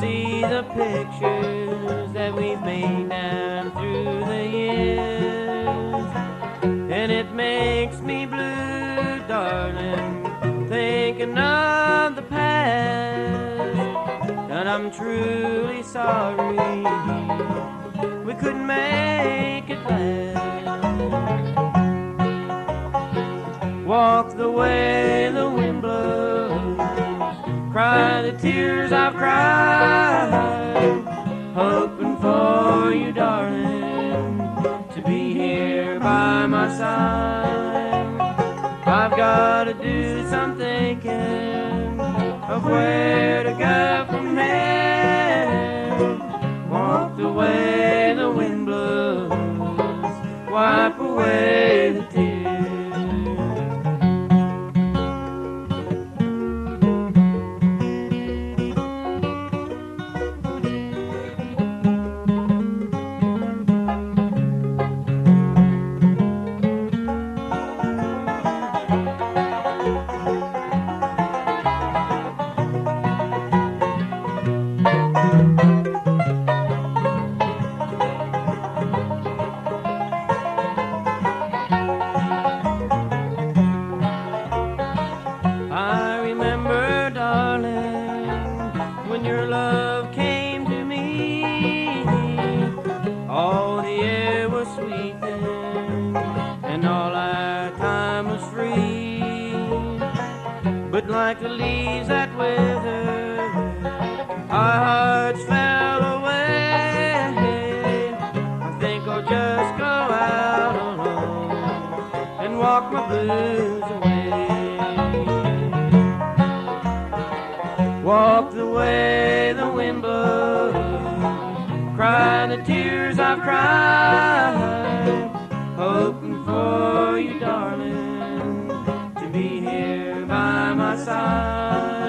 see the pictures that we've made down through the years, and it makes me blue, darling, thinking of the past. And I'm truly sorry we couldn't make it last. Walk the way the wind blows, cry the tears I've cried, hoping for you, darling, to be here by my side. I've got to do some thinking of where to go from here. Walk the way the wind blows, wipe away the tears. Like the leaves that wither, our hearts fell away. I think I'll just go out alone and walk my blues away. Walk the way the wind blows, cry the tears I've cried, hoping for you, darling, to be here by my side.